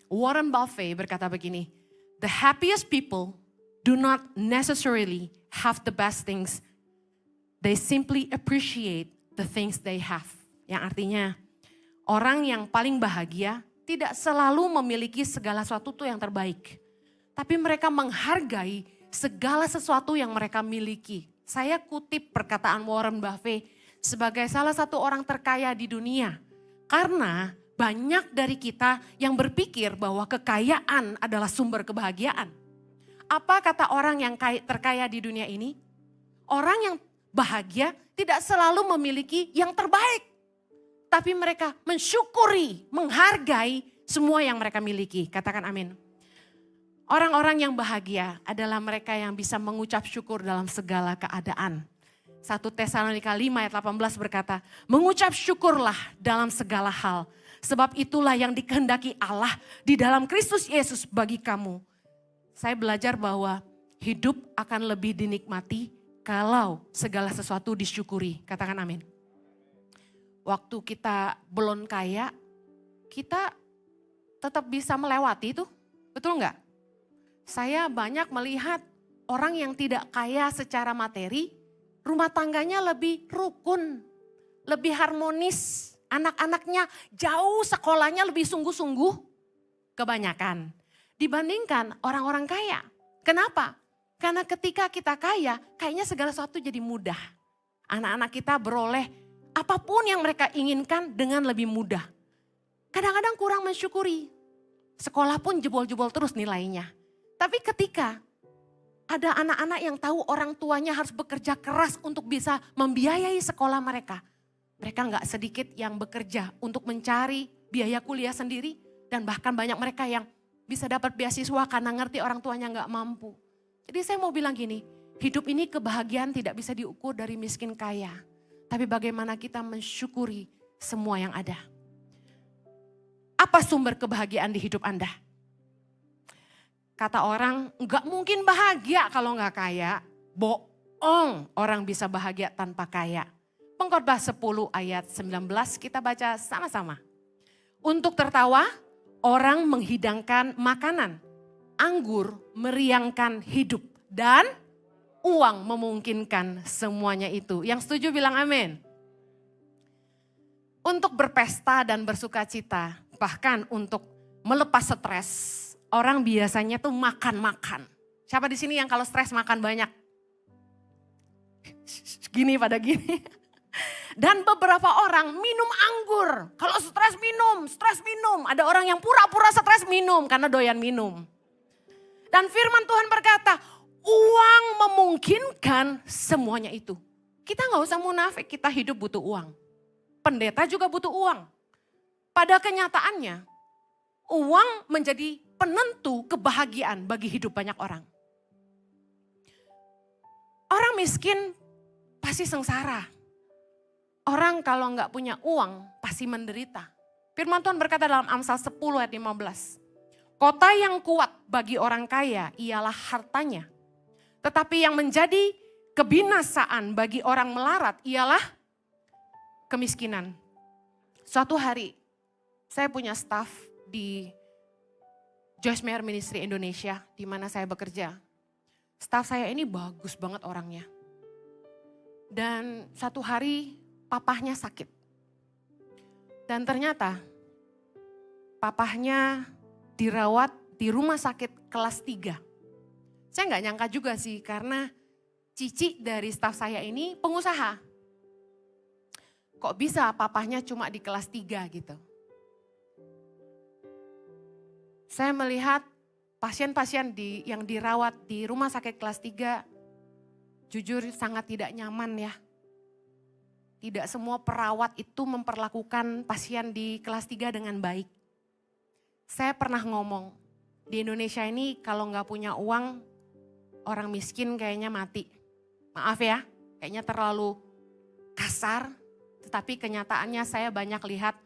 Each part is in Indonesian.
Warren Buffett berkata begini, the happiest people do not necessarily have the best things. They simply appreciate the things they have. Yang artinya, orang yang paling bahagia tidak selalu memiliki segala sesuatu yang terbaik. Tapi mereka menghargai segala sesuatu yang mereka miliki. Saya kutip perkataan Warren Buffett sebagai salah satu orang terkaya di dunia. Karena banyak dari kita yang berpikir bahwa kekayaan adalah sumber kebahagiaan. Apa kata orang yang terkaya di dunia ini? Orang yang bahagia tidak selalu memiliki yang terbaik. Tapi mereka mensyukuri, menghargai semua yang mereka miliki. Katakan amin. Orang-orang yang bahagia adalah mereka yang bisa mengucap syukur dalam segala keadaan. 1 Tesalonika 5 ayat 18 berkata, mengucap syukurlah dalam segala hal. Sebab itulah yang dikehendaki Allah di dalam Kristus Yesus bagi kamu. Saya belajar bahwa hidup akan lebih dinikmati kalau segala sesuatu disyukuri. Katakan amin. Waktu kita belum kaya, kita tetap bisa melewati itu. Betul enggak? Saya banyak melihat orang yang tidak kaya secara materi, rumah tangganya lebih rukun, lebih harmonis. Anak-anaknya jauh sekolahnya lebih sungguh-sungguh kebanyakan dibandingkan orang-orang kaya. Kenapa? Karena ketika kita kaya, kayaknya segala sesuatu jadi mudah. Anak-anak kita beroleh apapun yang mereka inginkan dengan lebih mudah. Kadang-kadang kurang mensyukuri. Sekolah pun jebol-jebol terus nilainya. Tapi ketika ada anak-anak yang tahu orang tuanya harus bekerja keras untuk bisa membiayai sekolah mereka. Mereka gak sedikit yang bekerja untuk mencari biaya kuliah sendiri. Dan bahkan banyak mereka yang bisa dapat beasiswa karena ngerti orang tuanya gak mampu. Jadi saya mau bilang gini, hidup ini kebahagiaan tidak bisa diukur dari miskin kaya. Tapi bagaimana kita mensyukuri semua yang ada. Apa sumber kebahagiaan di hidup Anda? Kata orang, gak mungkin bahagia kalau gak kaya. Bohong, orang bisa bahagia tanpa kaya. Pengkhotbah 10 ayat 19 kita baca sama-sama. Untuk tertawa, orang menghidangkan makanan. Anggur meriangkan hidup. Dan uang memungkinkan semuanya itu. Yang setuju bilang amin. Untuk berpesta dan bersuka cita, bahkan untuk melepas stres, orang biasanya tuh makan-makan. Siapa di sini yang kalau stres makan banyak? Gini pada gini. Dan beberapa orang minum anggur. Kalau stres minum. Ada orang yang pura-pura stres minum karena doyan minum. Dan firman Tuhan berkata, uang memungkinkan semuanya itu. Kita gak usah munafik, kita hidup butuh uang. Pendeta juga butuh uang. Pada kenyataannya, uang menjadi penentu kebahagiaan bagi hidup banyak orang. Orang miskin pasti sengsara. Orang kalau nggak punya uang pasti menderita. Firman Tuhan berkata dalam Amsal 10 ayat 15. Kota yang kuat bagi orang kaya ialah hartanya. Tetapi yang menjadi kebinasaan bagi orang melarat ialah kemiskinan. Suatu hari saya punya staff di Joyce Meyer Ministry Indonesia di mana saya bekerja. Staff saya ini bagus banget orangnya. Dan satu hari papahnya sakit. Dan ternyata papahnya dirawat di rumah sakit kelas 3. Saya nggak nyangka juga sih karena cici dari staf saya ini pengusaha. Kok bisa papahnya cuma di kelas 3 gitu. Saya melihat pasien-pasien yang dirawat di rumah sakit kelas 3 jujur sangat tidak nyaman ya. Tidak semua perawat itu memperlakukan pasien di kelas 3 dengan baik. Saya pernah ngomong, di Indonesia ini kalau nggak punya uang, orang miskin kayaknya mati. Maaf ya, kayaknya terlalu kasar. Tetapi kenyataannya saya banyak lihat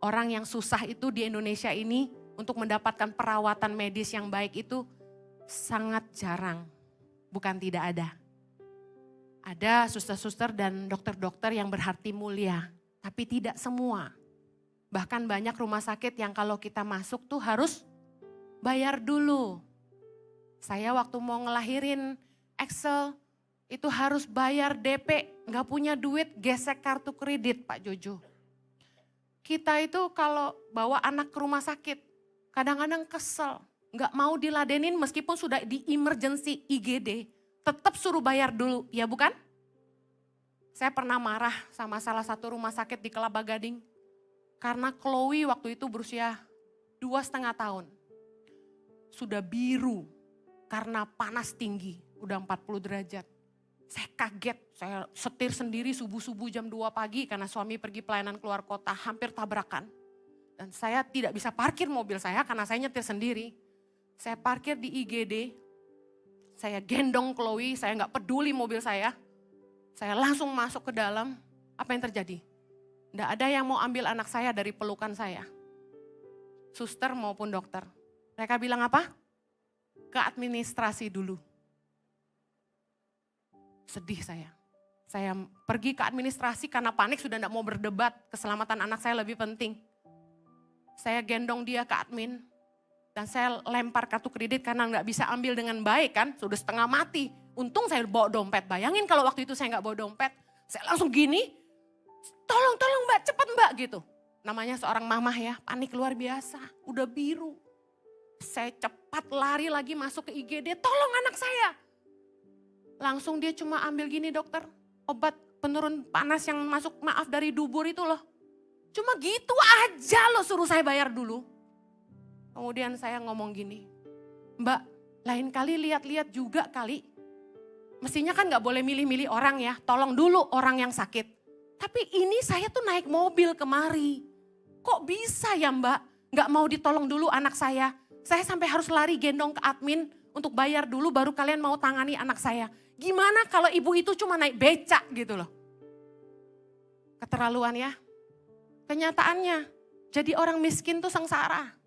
orang yang susah itu di Indonesia ini untuk mendapatkan perawatan medis yang baik itu sangat jarang, bukan tidak ada. Ada suster-suster dan dokter-dokter yang berhati mulia, tapi tidak semua. Bahkan banyak rumah sakit yang kalau kita masuk tuh harus bayar dulu. Saya waktu mau ngelahirin Excel, itu harus bayar DP, nggak punya duit, gesek kartu kredit Pak Jojo. Kita itu kalau bawa anak ke rumah sakit, kadang-kadang kesel, nggak mau diladenin meskipun sudah di emergency IGD, tetap suruh bayar dulu, ya bukan? Saya pernah marah sama salah satu rumah sakit di Kelapa Gading, karena Chloe waktu itu berusia 2,5 tahun. Sudah biru karena panas tinggi, udah 40 derajat. Saya kaget, saya setir sendiri subuh-subuh jam 2 pagi karena suami pergi pelayanan keluar kota, hampir tabrakan. Dan saya tidak bisa parkir mobil saya karena saya nyetir sendiri. Saya parkir di IGD, saya gendong Chloe, saya nggak peduli mobil saya. Saya langsung masuk ke dalam, apa yang terjadi? Nggak ada yang mau ambil anak saya dari pelukan saya. Suster maupun dokter. Mereka bilang apa? Ke administrasi dulu. Sedih saya. Saya pergi ke administrasi karena panik sudah tidak mau berdebat. Keselamatan anak saya lebih penting. Saya gendong dia ke admin. Dan saya lempar kartu kredit karena nggak bisa ambil dengan baik kan. Sudah setengah mati. Untung saya bawa dompet. Bayangin kalau waktu itu saya nggak bawa dompet. Saya langsung gini. Tolong mbak, cepat mbak gitu. Namanya seorang mamah ya, panik luar biasa. Udah biru. Saya cepat lari lagi masuk ke IGD. Tolong anak saya. Langsung dia cuma ambil gini dokter, obat penurun panas yang masuk maaf dari dubur itu loh. Cuma gitu aja loh suruh saya bayar dulu. Kemudian saya ngomong gini, Mbak lain kali lihat-lihat juga kali. Mestinya kan gak boleh milih-milih orang ya, tolong dulu orang yang sakit. Tapi ini saya tuh naik mobil kemari. Kok bisa ya Mbak gak mau ditolong dulu anak saya. Saya sampai harus lari gendong ke admin untuk bayar dulu baru kalian mau tangani anak saya. Gimana kalau ibu itu cuma naik becak gitu loh. Keterlaluan ya. Kenyataannya jadi orang miskin tuh sengsara.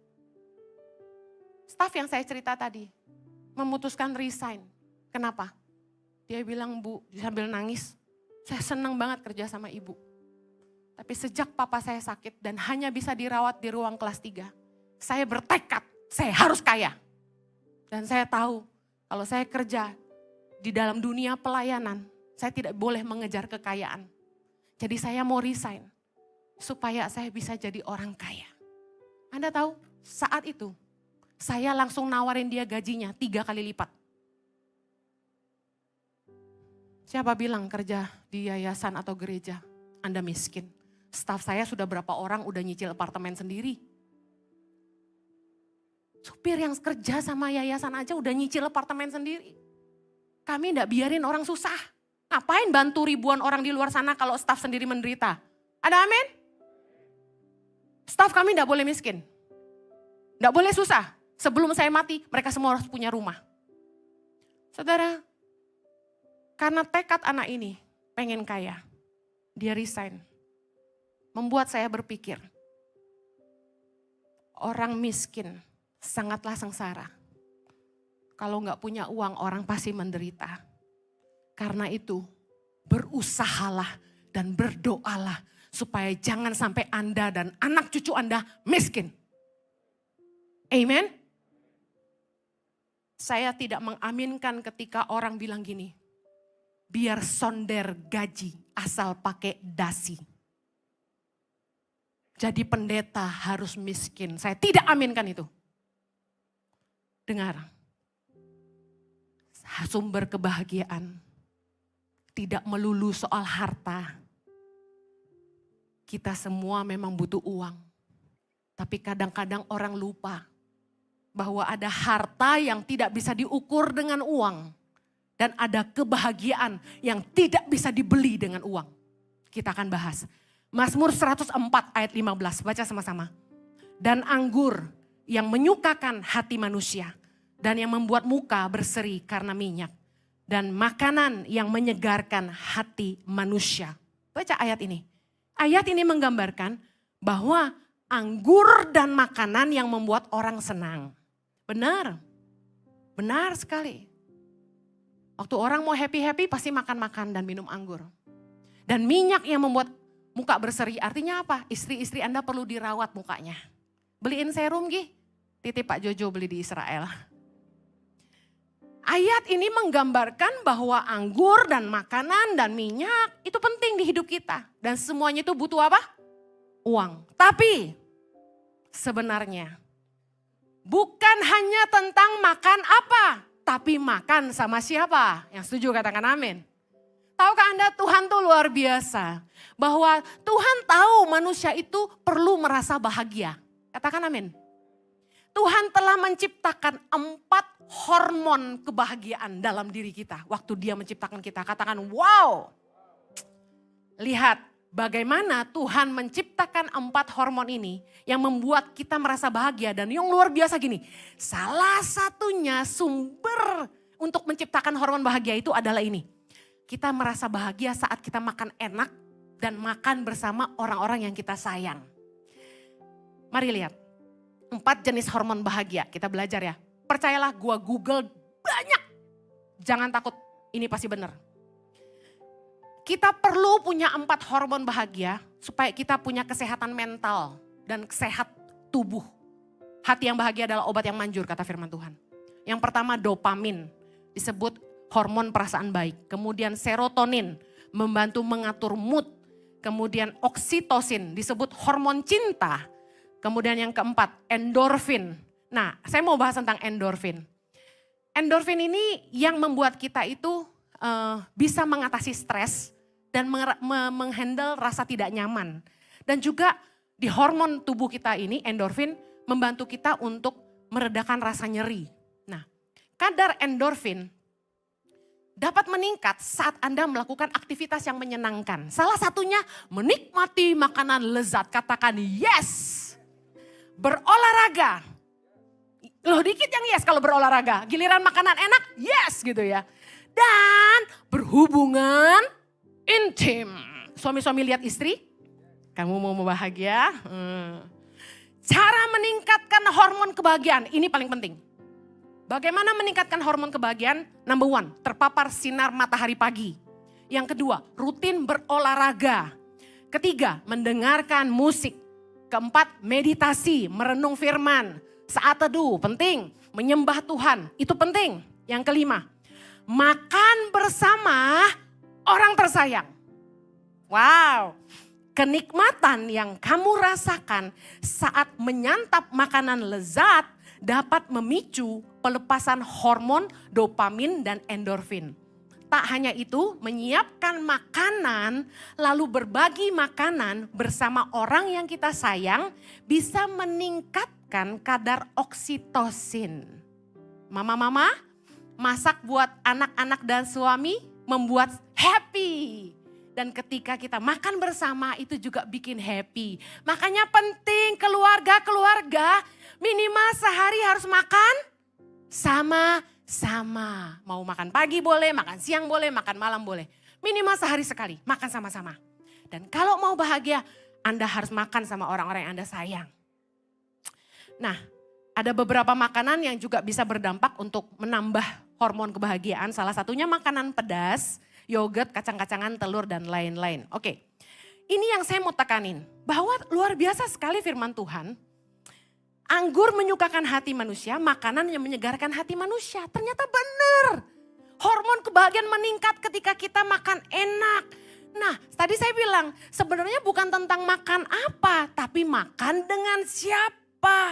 Staf yang saya cerita tadi memutuskan resign. Kenapa? Dia bilang Bu sambil nangis, saya senang banget kerja sama ibu. Tapi sejak papa saya sakit dan hanya bisa dirawat di ruang kelas 3. Saya bertekad, saya harus kaya. Dan saya tahu kalau saya kerja di dalam dunia pelayanan, saya tidak boleh mengejar kekayaan. Jadi saya mau resign supaya saya bisa jadi orang kaya. Anda tahu saat itu saya langsung nawarin dia gajinya 3 kali lipat. Siapa bilang kerja di yayasan atau gereja Anda miskin? Staf saya sudah berapa orang udah nyicil apartemen sendiri. Supir yang kerja sama yayasan aja udah nyicil apartemen sendiri. Kami enggak biarin orang susah. Ngapain bantu ribuan orang di luar sana kalau staf sendiri menderita? Ada amin? Staf kami enggak boleh miskin. Enggak boleh susah. Sebelum saya mati, mereka semua harus punya rumah. Saudara, karena tekad anak ini pengen kaya, dia resign. Membuat saya berpikir, orang miskin sangatlah sengsara. Kalau nggak punya uang, orang pasti menderita. Karena itu, berusahalah dan berdoalah supaya jangan sampai Anda dan anak cucu Anda miskin. Amen. Saya tidak mengaminkan ketika orang bilang gini, biar sonder gaji asal pakai dasi. Jadi pendeta harus miskin. Saya tidak aminkan itu. Dengar, sumber kebahagiaan tidak melulu soal harta. Kita semua memang butuh uang. Tapi kadang-kadang orang lupa bahwa ada harta yang tidak bisa diukur dengan uang. Dan ada kebahagiaan yang tidak bisa dibeli dengan uang. Kita akan bahas. Mazmur 104 ayat 15, baca sama-sama. Dan anggur yang menyukakan hati manusia. Dan yang membuat muka berseri karena minyak. Dan makanan yang menyegarkan hati manusia. Baca ayat ini. Ayat ini menggambarkan bahwa anggur dan makanan yang membuat orang senang. Benar, benar sekali. Waktu orang mau happy-happy pasti makan-makan dan minum anggur. Dan minyak yang membuat muka berseri, artinya apa? Istri-istri Anda perlu dirawat mukanya. Beliin serum Gi, Titip Pak Jojo beli di Israel. Ayat ini menggambarkan bahwa anggur dan makanan dan minyak itu penting di hidup kita. Dan semuanya itu butuh apa? Uang. Tapi sebenarnya bukan hanya tentang makan apa, tapi makan sama siapa. Yang setuju katakan amin. Tahukah Anda Tuhan tuh luar biasa. Bahwa Tuhan tahu manusia itu perlu merasa bahagia. Katakan amin. Tuhan telah menciptakan 4 hormon kebahagiaan dalam diri kita. Waktu dia menciptakan kita, katakan wow. Lihat bagaimana Tuhan menciptakan 4 hormon ini yang membuat kita merasa bahagia. Dan yang luar biasa gini, salah satunya sumber untuk menciptakan hormon bahagia itu adalah ini. Kita merasa bahagia saat kita makan enak dan makan bersama orang-orang yang kita sayang. Mari lihat. 4 jenis hormon bahagia, kita belajar ya. Percayalah gua Google banyak. Jangan takut, ini pasti benar. Kita perlu punya 4 hormon bahagia supaya kita punya kesehatan mental dan sehat tubuh. Hati yang bahagia adalah obat yang manjur kata firman Tuhan. Yang pertama dopamin, disebut hormon perasaan baik. Kemudian serotonin, membantu mengatur mood. Kemudian oksitosin, disebut hormon cinta. Kemudian yang keempat, endorfin. Nah, saya mau bahas tentang endorfin. Endorfin ini yang membuat kita itu bisa mengatasi stres dan menghandle rasa tidak nyaman. Dan juga di hormon tubuh kita ini, endorfin membantu kita untuk meredakan rasa nyeri. Nah, kadar endorfin dapat meningkat saat Anda melakukan aktivitas yang menyenangkan. Salah satunya menikmati makanan lezat, katakan yes. Berolahraga, loh dikit yang yes kalau berolahraga, giliran makanan enak yes gitu ya. Dan berhubungan intim. Suami-suami lihat istri, kamu mau bahagia? Cara meningkatkan hormon kebahagiaan, ini paling penting. Bagaimana meningkatkan hormon kebahagiaan? Number 1, terpapar sinar matahari pagi. Yang kedua, rutin berolahraga. Ketiga, mendengarkan musik. Keempat, meditasi, merenung firman. Saat teduh, penting. Menyembah Tuhan, itu penting. Yang kelima, makan bersama orang tersayang. Wow, kenikmatan yang kamu rasakan saat menyantap makanan lezat dapat memicu pelepasan hormon dopamin dan endorfin. Tak hanya itu, menyiapkan makanan lalu berbagi makanan bersama orang yang kita sayang bisa meningkatkan kadar oksitosin. Mama-mama, masak buat anak-anak dan suami membuat happy. Dan ketika kita makan bersama itu juga bikin happy. Makanya penting keluarga-keluarga minimal sehari harus makan sama-sama. Mau makan pagi boleh, makan siang boleh, makan malam boleh. Minimal sehari sekali, makan sama-sama. Dan kalau mau bahagia, Anda harus makan sama orang-orang yang Anda sayang. Nah, ada beberapa makanan yang juga bisa berdampak untuk menambah hormon kebahagiaan. Salah satunya makanan pedas, yogurt, kacang-kacangan, telur, dan lain-lain. Oke, ini yang saya mau tekanin. Bahwa luar biasa sekali firman Tuhan. Anggur menyukakan hati manusia, makanan yang menyegarkan hati manusia. Ternyata benar. Hormon kebahagiaan meningkat ketika kita makan enak. Nah, tadi saya bilang sebenarnya bukan tentang makan apa, tapi makan dengan siapa.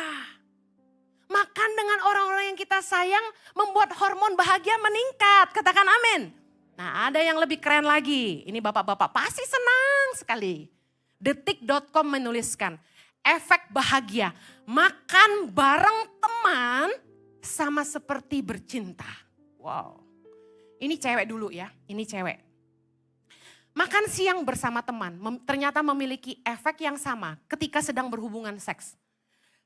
Makan dengan orang-orang yang kita sayang membuat hormon bahagia meningkat. Katakan amin. Nah, ada yang lebih keren lagi. Ini bapak-bapak pasti senang sekali. Detik.com menuliskan, efek bahagia, makan bareng teman sama seperti bercinta. Wow, ini cewek dulu ya, ini cewek. Makan siang bersama teman ternyata memiliki efek yang sama ketika sedang berhubungan seks.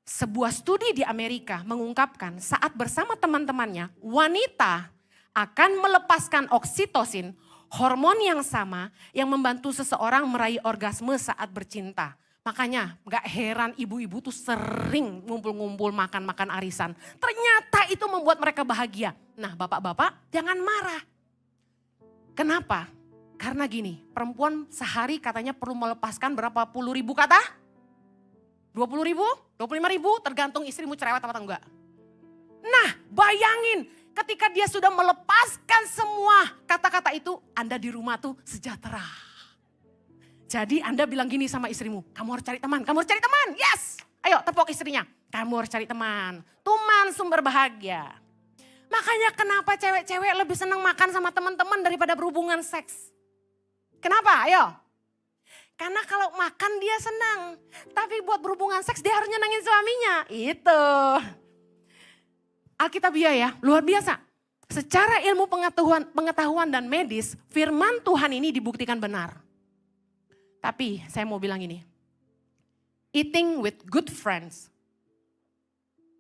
Sebuah studi di Amerika mengungkapkan saat bersama teman-temannya, wanita akan melepaskan oksitosin, hormon yang sama yang membantu seseorang meraih orgasme saat bercinta. Makanya gak heran ibu-ibu tuh sering ngumpul-ngumpul makan-makan arisan. Ternyata itu membuat mereka bahagia. Nah bapak-bapak jangan marah. Kenapa? Karena gini, perempuan sehari katanya perlu melepaskan berapa puluh ribu kata? 20.000, 25.000, tergantung istrimu cerewet atau enggak. Nah, bayangin ketika dia sudah melepaskan semua kata-kata itu, Anda di rumah tuh sejahtera. Jadi Anda bilang gini sama istrimu, kamu harus cari teman, kamu harus cari teman, yes. Ayo tepuk istrinya, kamu harus cari teman, teman sumber bahagia. Makanya kenapa cewek-cewek lebih senang makan sama teman-teman daripada berhubungan seks. Kenapa? Ayo. Karena kalau makan dia senang, tapi buat berhubungan seks dia harus nyenangin suaminya. Itu. Alkitabiah ya, luar biasa. Secara ilmu pengetahuan dan medis, firman Tuhan ini dibuktikan benar. Tapi saya mau bilang ini, eating with good friends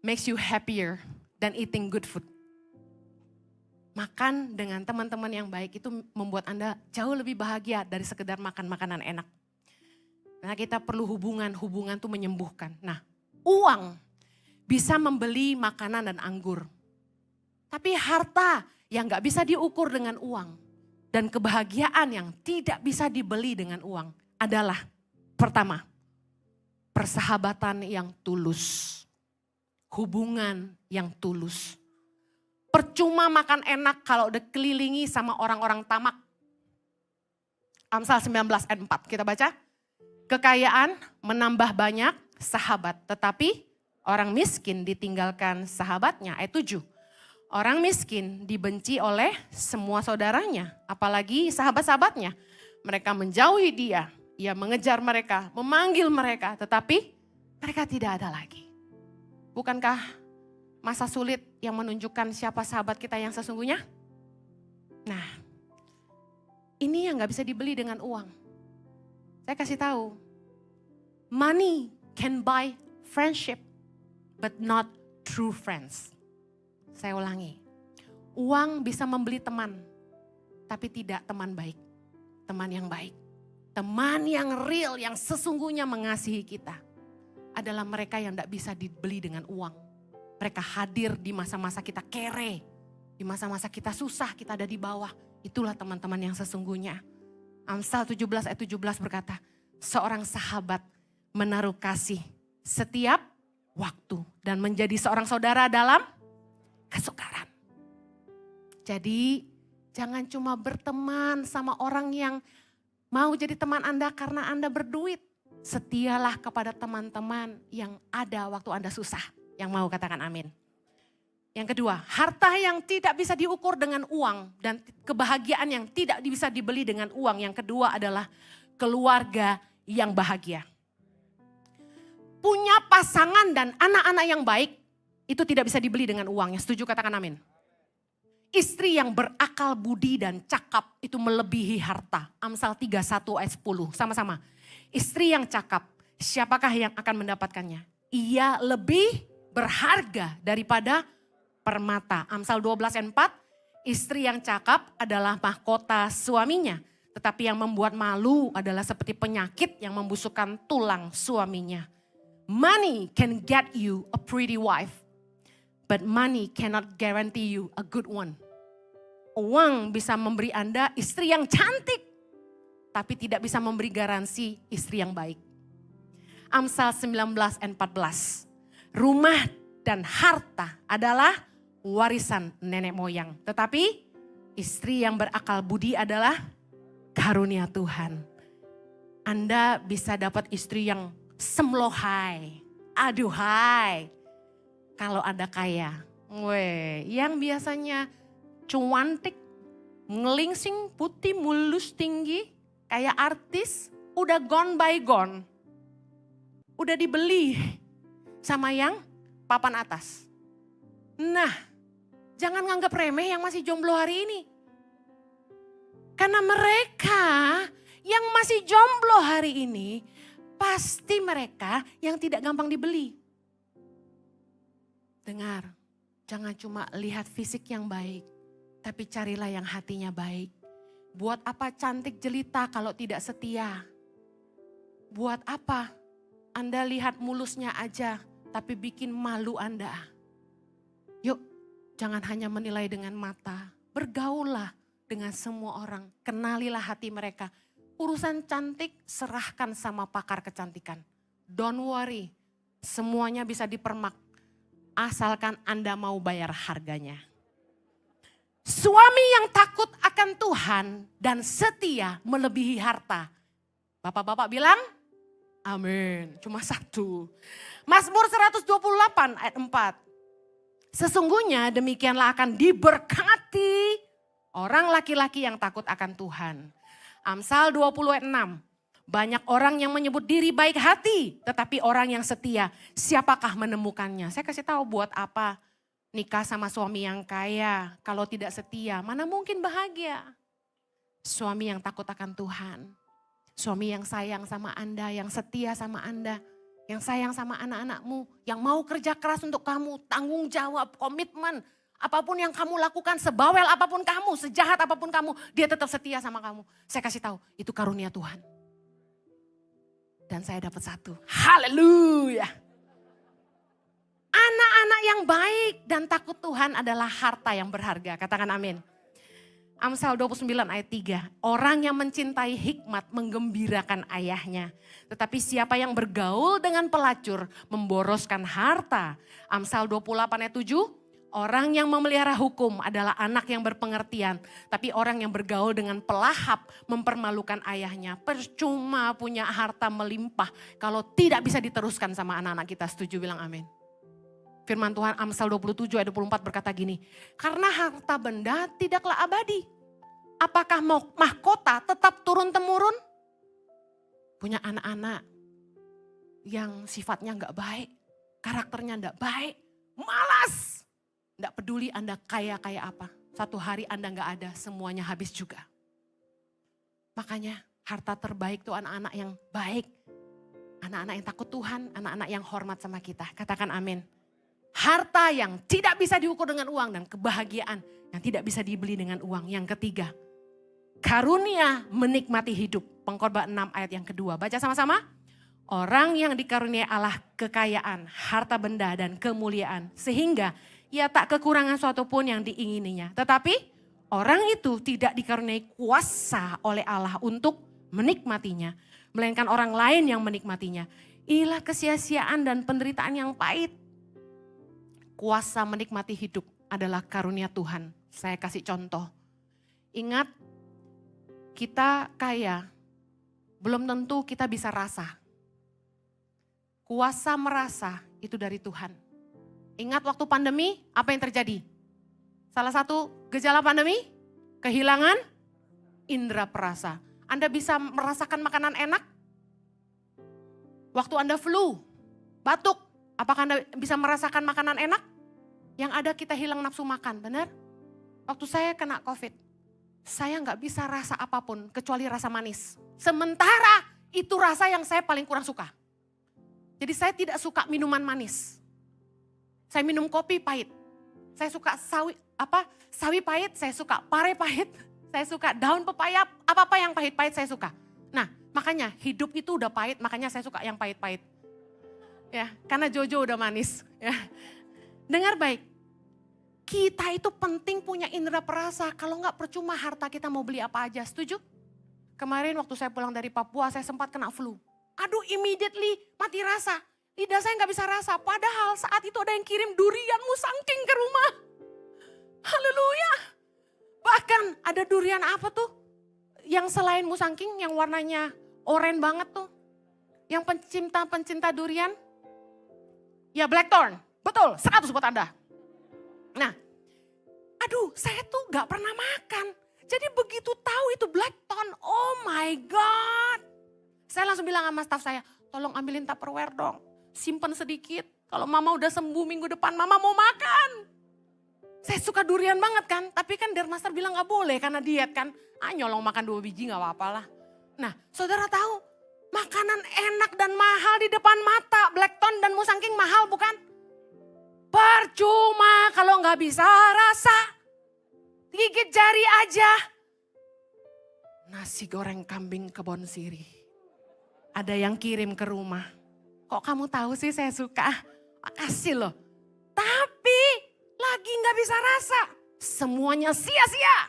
makes you happier than eating good food. Makan dengan teman-teman yang baik itu membuat Anda jauh lebih bahagia dari sekedar makan makanan enak. Nah kita perlu hubungan tuh menyembuhkan. Nah uang bisa membeli makanan dan anggur. Tapi harta yang gak bisa diukur dengan uang. Dan kebahagiaan yang tidak bisa dibeli dengan uang adalah pertama, persahabatan yang tulus. Hubungan yang tulus. Percuma makan enak kalau dikelilingi sama orang-orang tamak. Amsal 19 ayat 4 kita baca. Kekayaan menambah banyak sahabat, tetapi orang miskin ditinggalkan sahabatnya. Ayat 7. Orang miskin dibenci oleh semua saudaranya, apalagi sahabat-sahabatnya. Mereka menjauhi dia, ia mengejar mereka, memanggil mereka, tetapi mereka tidak ada lagi. Bukankah masa sulit yang menunjukkan siapa sahabat kita yang sesungguhnya? Nah, ini yang gak bisa dibeli dengan uang. Saya kasih tahu, money can buy friendship, but not true friends. Saya ulangi, uang bisa membeli teman, tapi tidak teman baik. Teman yang baik, teman yang real, yang sesungguhnya mengasihi kita adalah mereka yang tidak bisa dibeli dengan uang. Mereka hadir di masa-masa kita kere, di masa-masa kita susah, kita ada di bawah. Itulah teman-teman yang sesungguhnya. Amsal 17 ayat 17 berkata, seorang sahabat menaruh kasih setiap waktu dan menjadi seorang saudara dalam kesukaran. Jadi jangan cuma berteman sama orang yang mau jadi teman Anda karena Anda berduit. Setialah kepada teman-teman yang ada waktu Anda susah. Yang mau katakan amin. Yang kedua, harta yang tidak bisa diukur dengan uang dan kebahagiaan yang tidak bisa dibeli dengan uang. Yang kedua adalah keluarga yang bahagia. Punya pasangan dan anak-anak yang baik itu tidak bisa dibeli dengan uang. Yang setuju katakan amin. Istri yang berakal budi dan cakap itu melebihi harta. Amsal 31 ayat 10 sama-sama. Istri yang cakap, siapakah yang akan mendapatkannya? Ia lebih berharga daripada permata. Amsal 12 ayat 4, istri yang cakap adalah mahkota suaminya. Tetapi yang membuat malu adalah seperti penyakit yang membusukkan tulang suaminya. Money can get you a pretty wife, but money cannot guarantee you a good one. Uang bisa memberi Anda istri yang cantik, tapi tidak bisa memberi garansi istri yang baik. Amsal 19 ayat 14. Rumah dan harta adalah warisan nenek moyang. Tetapi istri yang berakal budi adalah karunia Tuhan. Anda bisa dapat istri yang semlohai, aduhai. Kalau Anda kaya, yang biasanya cuantik, ngelingsing, putih, mulus, tinggi, kayak artis, udah gone by gone. Udah dibeli sama yang papan atas. Nah, jangan nganggap remeh yang masih jomblo hari ini. Karena mereka yang masih jomblo hari ini, pasti mereka yang tidak gampang dibeli. Dengar, jangan cuma lihat fisik yang baik, tapi carilah yang hatinya baik. Buat apa cantik jelita kalau tidak setia? Buat apa Anda lihat mulusnya aja, tapi bikin malu Anda? Yuk, jangan hanya menilai dengan mata. Bergaullah dengan semua orang. Kenalilah hati mereka. Urusan cantik serahkan sama pakar kecantikan. Don't worry, Semuanya bisa dipermak, asalkan Anda mau bayar harganya. Suami yang takut akan Tuhan dan setia melebihi harta. Bapak-bapak bilang, amin. Cuma satu. Mazmur 128 ayat 4. Sesungguhnya demikianlah akan diberkati orang laki-laki yang takut akan Tuhan. Amsal 20 ayat 6. Banyak orang yang menyebut diri baik hati, tetapi orang yang setia, siapakah menemukannya? Saya kasih tahu buat apa nikah sama suami yang kaya, kalau tidak setia, mana mungkin bahagia. Suami yang takut akan Tuhan, suami yang sayang sama Anda, yang setia sama Anda, yang sayang sama anak-anakmu, yang mau kerja keras untuk kamu, tanggung jawab, komitmen. Apapun yang kamu lakukan, sebawel apapun kamu, sejahat apapun kamu, dia tetap setia sama kamu. Saya kasih tahu, itu karunia Tuhan. Dan saya dapat satu, haleluya. Anak-anak yang baik dan takut Tuhan adalah harta yang berharga, katakan amin. Amsal 29 ayat 3, orang yang mencintai hikmat menggembirakan ayahnya. Tetapi siapa yang bergaul dengan pelacur memboroskan harta. Amsal 28 ayat 7, orang yang memelihara hukum adalah anak yang berpengertian. Tapi orang yang bergaul dengan pelahap mempermalukan ayahnya. Percuma punya harta melimpah kalau tidak bisa diteruskan sama anak-anak kita. Setuju bilang amin. Firman Tuhan Amsal 27 ayat 24 berkata gini, karena harta benda tidaklah abadi. Apakah mahkota tetap turun-temurun? Punya anak-anak yang sifatnya enggak baik, karakternya enggak baik, malas. Enggak peduli Anda kaya apa, satu hari Anda enggak ada, semuanya habis juga. Makanya harta terbaik itu anak-anak yang baik, anak-anak yang takut Tuhan, anak-anak yang hormat sama kita. Katakan amin. Harta yang tidak bisa diukur dengan uang dan kebahagiaan yang tidak bisa dibeli dengan uang. Yang ketiga, karunia menikmati hidup. Pengkhotbah 6 ayat yang kedua. Baca sama-sama. Orang yang dikaruniai Allah kekayaan, harta benda dan kemuliaan. Sehingga ia tak kekurangan suatu pun yang diingininya. Tetapi orang itu tidak dikaruniai kuasa oleh Allah untuk menikmatinya. Melainkan orang lain yang menikmatinya. Inilah kesia-siaan dan penderitaan yang pahit. Kuasa menikmati hidup adalah karunia Tuhan. Saya kasih contoh. Ingat, kita kaya, belum tentu kita bisa rasa. Kuasa merasa itu dari Tuhan. Ingat waktu pandemi, apa yang terjadi? Salah satu gejala pandemi, kehilangan indera perasa. Anda bisa merasakan makanan enak? Waktu Anda flu, batuk, apakah Anda bisa merasakan makanan enak? Yang ada kita hilang nafsu makan, benar? Waktu saya kena COVID, saya nggak bisa rasa apapun kecuali rasa manis. Sementara itu rasa yang saya paling kurang suka. Jadi saya tidak suka minuman manis. Saya minum kopi pahit. Saya suka sawi pahit, saya suka pare pahit, saya suka daun pepaya, apa-apa yang pahit-pahit saya suka. Nah, makanya hidup itu udah pahit, makanya saya suka yang pahit-pahit. Ya, karena Jojo udah manis, ya. Dengar baik, kita itu penting punya indera perasa, kalau enggak percuma harta kita mau beli apa aja, setuju? Kemarin waktu saya pulang dari Papua, saya sempat kena flu. Aduh, immediately mati rasa, lidah saya nggak bisa rasa, padahal saat itu ada yang kirim durian musangking ke rumah. Haleluya. Bahkan ada durian apa tuh, yang selain musangking, yang warnanya oranye banget tuh, yang pencinta durian, ya blackthorn. Betul, 100 buat Anda. Nah, aduh saya tuh gak pernah makan. Jadi begitu tahu itu blackthorn, oh my God. Saya langsung bilang sama staf saya, tolong ambilin Tupperware dong. Simpen sedikit, kalau mama udah sembuh minggu depan, mama mau makan. Saya suka durian banget kan, tapi kan Dermaster bilang gak boleh karena diet kan. Nyolong makan 2 biji gak apa-apa lah. Nah, saudara tahu, makanan enak dan mahal di depan mata. Blackthorn dan musangking mahal bukan? Percuma kalau nggak bisa rasa, gigit jari aja. Nasi goreng kambing kebon sirih. Ada yang kirim ke rumah. Kok kamu tahu sih saya suka? Makasih loh. Tapi lagi nggak bisa rasa. Semuanya sia-sia.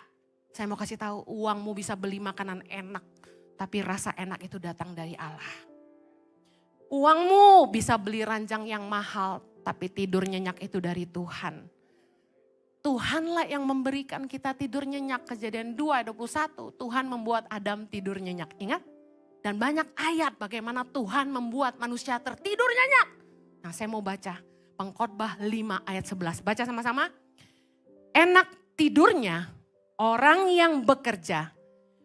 Saya mau kasih tahu, uangmu bisa beli makanan enak. Tapi rasa enak itu datang dari Allah. Uangmu bisa beli ranjang yang mahal, tapi tidur nyenyak itu dari Tuhan. Tuhanlah yang memberikan kita tidur nyenyak. Kejadian 2:21, Tuhan membuat Adam tidur nyenyak. Ingat? Dan banyak ayat bagaimana Tuhan membuat manusia tertidur nyenyak. Nah, saya mau baca Pengkhotbah 5 ayat 11. Baca sama-sama. Enak tidurnya orang yang bekerja,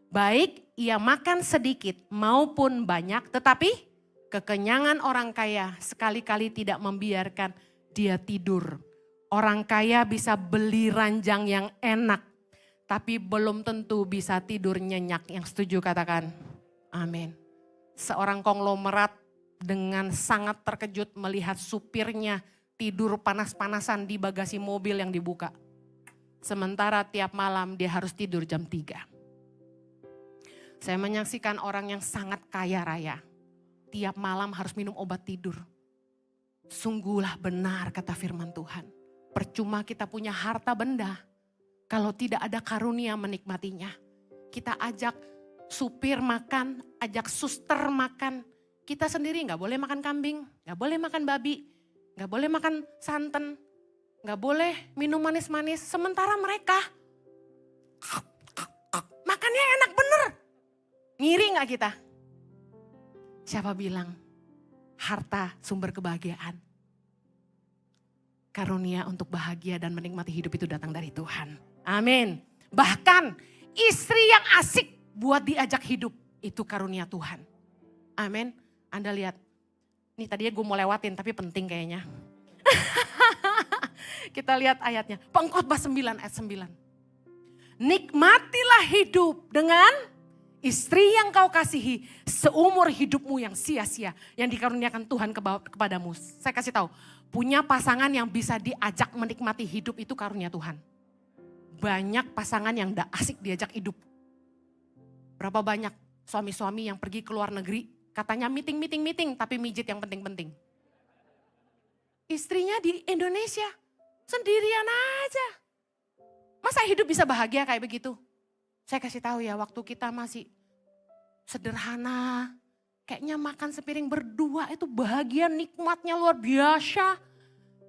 baik ia makan sedikit maupun banyak, tetapi kekenyangan orang kaya sekali-kali tidak membiarkan dia tidur. Orang kaya bisa beli ranjang yang enak, tapi belum tentu bisa tidur nyenyak. Yang setuju katakan amin. Seorang konglomerat dengan sangat terkejut melihat supirnya tidur panas-panasan di bagasi mobil yang dibuka. Sementara tiap malam dia harus tidur jam 3. Saya menyaksikan orang yang sangat kaya raya. Tiap malam harus minum obat tidur. Sungguhlah benar kata firman Tuhan. Percuma kita punya harta benda kalau tidak ada karunia menikmatinya. Kita ajak supir makan, ajak suster makan. Kita sendiri gak boleh makan kambing, gak boleh makan babi, gak boleh makan santan, gak boleh minum manis-manis. Sementara mereka makannya enak bener. Ngiri gak kita? Siapa bilang harta sumber kebahagiaan? Karunia untuk bahagia dan menikmati hidup itu datang dari Tuhan. Amin. Bahkan istri yang asik buat diajak hidup itu karunia Tuhan. Amin. Anda lihat. Nih tadinya gue mau lewatin tapi penting kayaknya. Kita lihat ayatnya. Pengkhotbah 9 ayat 9. Nikmatilah hidup dengan istri yang kau kasihi seumur hidupmu yang sia-sia. Yang dikaruniakan Tuhan kepadamu. Saya kasih tahu. Punya pasangan yang bisa diajak menikmati hidup itu karunia Tuhan. Banyak pasangan yang gak asik diajak hidup. Berapa banyak suami-suami yang pergi ke luar negeri. Katanya meeting tapi mijit yang penting-penting. Istrinya di Indonesia sendirian aja. Masa hidup bisa bahagia kayak begitu? Saya kasih tahu ya, waktu kita masih sederhana, kayaknya makan sepiring berdua itu bahagia, nikmatnya luar biasa.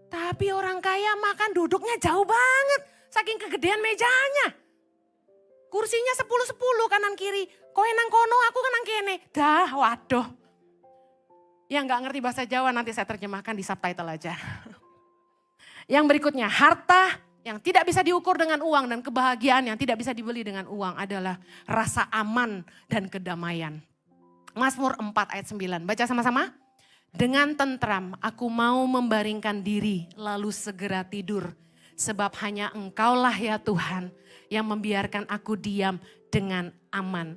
Tapi orang kaya makan duduknya jauh banget, saking kegedean mejanya. Kursinya 10-10 kanan kiri, kowe nang kono aku kan nang kene. Dah waduh. Yang gak ngerti bahasa Jawa nanti saya terjemahkan di subtitle aja. Yang berikutnya, harta yang tidak bisa diukur dengan uang dan kebahagiaan yang tidak bisa dibeli dengan uang adalah rasa aman dan kedamaian. Mazmur 4 ayat 9, baca sama-sama. Dengan tentram aku mau membaringkan diri lalu segera tidur. Sebab hanya Engkaulah ya Tuhan yang membiarkan aku diam dengan aman.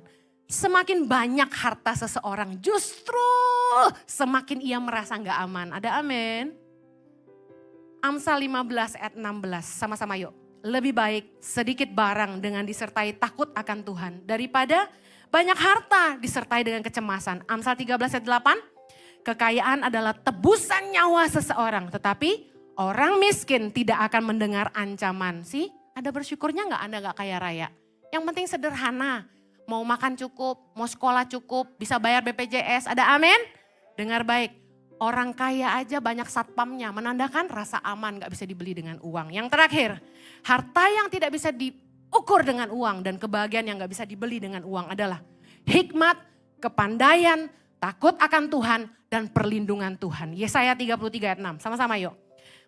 Semakin banyak harta seseorang justru semakin ia merasa gak aman. Ada amin? Amsal 15 ayat 16, sama-sama yuk. Lebih baik sedikit barang dengan disertai takut akan Tuhan daripada banyak harta disertai dengan kecemasan. Amsal 13 ayat 8, kekayaan adalah tebusan nyawa seseorang. Tetapi orang miskin tidak akan mendengar ancaman. Sih, ada bersyukurnya gak Anda gak kaya raya? Yang penting sederhana. Mau makan cukup, mau sekolah cukup, bisa bayar BPJS. Ada amin? Dengar baik. Orang kaya aja banyak satpamnya, menandakan rasa aman gak bisa dibeli dengan uang. Yang terakhir, harta yang tidak bisa diukur dengan uang dan kebahagiaan yang gak bisa dibeli dengan uang adalah hikmat, kepandaian, takut akan Tuhan, dan perlindungan Tuhan. Yesaya 33 ayat 6, sama-sama yuk.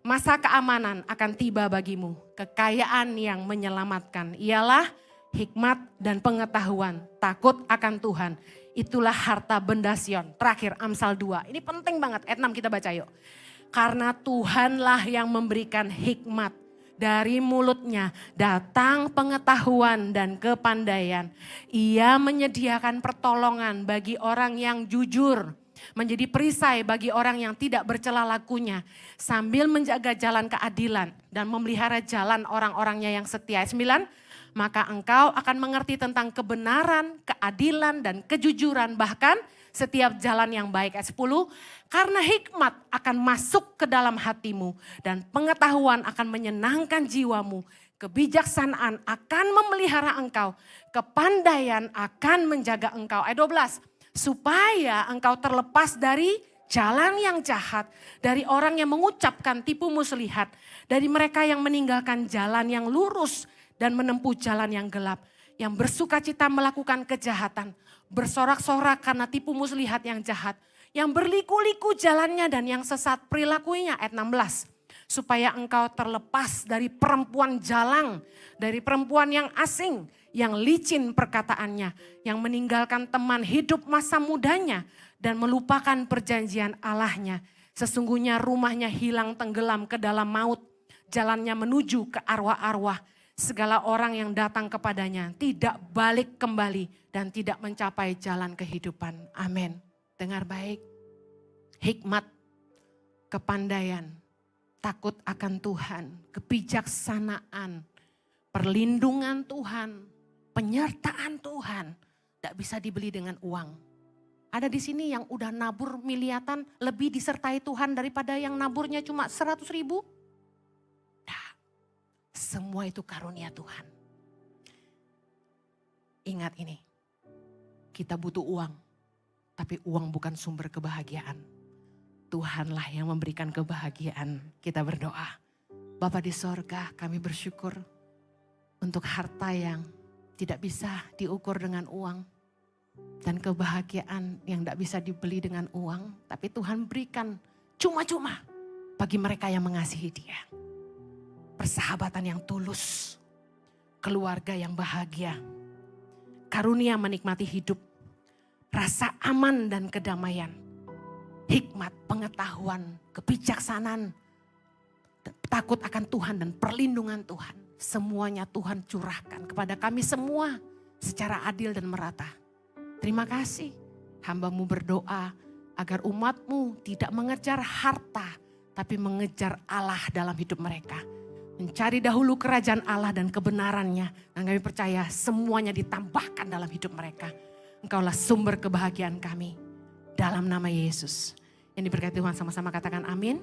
Masa keamanan akan tiba bagimu, kekayaan yang menyelamatkan ialah hikmat dan pengetahuan, takut akan Tuhan. Itulah harta benda Sion. Terakhir Amsal 2. Ini penting banget. Ayat 6 kita baca yuk. Karena Tuhanlah yang memberikan hikmat. Dari mulutnya datang pengetahuan dan kepandaian. Ia menyediakan pertolongan bagi orang yang jujur. Menjadi perisai bagi orang yang tidak bercela lakunya. Sambil menjaga jalan keadilan dan memelihara jalan orang-orangnya yang setia. Ayat 9. Maka engkau akan mengerti tentang kebenaran, keadilan, dan kejujuran. Bahkan setiap jalan yang baik. Ayat 10, karena hikmat akan masuk ke dalam hatimu. Dan pengetahuan akan menyenangkan jiwamu. Kebijaksanaan akan memelihara engkau. Kepandaian akan menjaga engkau. Ayat 12, supaya engkau terlepas dari jalan yang jahat, dari orang yang mengucapkan tipu muslihat, dari mereka yang meninggalkan jalan yang lurus dan menempuh jalan yang gelap, yang bersuka cita melakukan kejahatan, bersorak-sorak karena tipu muslihat yang jahat, yang berliku-liku jalannya dan yang sesat perilakunya. Ayat 16. Supaya engkau terlepas dari perempuan jalang, dari perempuan yang asing, yang licin perkataannya, yang meninggalkan teman hidup masa mudanya dan melupakan perjanjian Allahnya. Sesungguhnya rumahnya hilang tenggelam ke dalam maut, jalannya menuju ke arwah-arwah. Segala orang yang datang kepadanya tidak balik kembali dan tidak mencapai jalan kehidupan. Amin. Dengar baik, hikmat, kepandaian, takut akan Tuhan, kebijaksanaan, perlindungan Tuhan, penyertaan Tuhan, tidak bisa dibeli dengan uang. Ada di sini yang udah nabur miliatan lebih disertai Tuhan daripada yang naburnya cuma 100.000. Nah, semua itu karunia Tuhan. Ingat ini, kita butuh uang, tapi uang bukan sumber kebahagiaan. Tuhanlah yang memberikan kebahagiaan. Kita berdoa. Bapa di sorga, kami bersyukur untuk harta yang tidak bisa diukur dengan uang. Dan kebahagiaan yang tidak bisa dibeli dengan uang. Tapi Tuhan berikan cuma-cuma bagi mereka yang mengasihi Dia. Persahabatan yang tulus. Keluarga yang bahagia. Karunia menikmati hidup. Rasa aman dan kedamaian. Hikmat, pengetahuan, kebijaksanaan, takut akan Tuhan dan perlindungan Tuhan. Semuanya Tuhan curahkan kepada kami semua secara adil dan merata. Terima kasih, hamba-Mu berdoa agar umat-Mu tidak mengejar harta, tapi mengejar Allah dalam hidup mereka. Mencari dahulu kerajaan Allah dan kebenarannya. Dan kami percaya semuanya ditambahkan dalam hidup mereka. Engkaulah sumber kebahagiaan kami. Dalam nama Yesus. Yang diberkati Tuhan sama-sama katakan amin.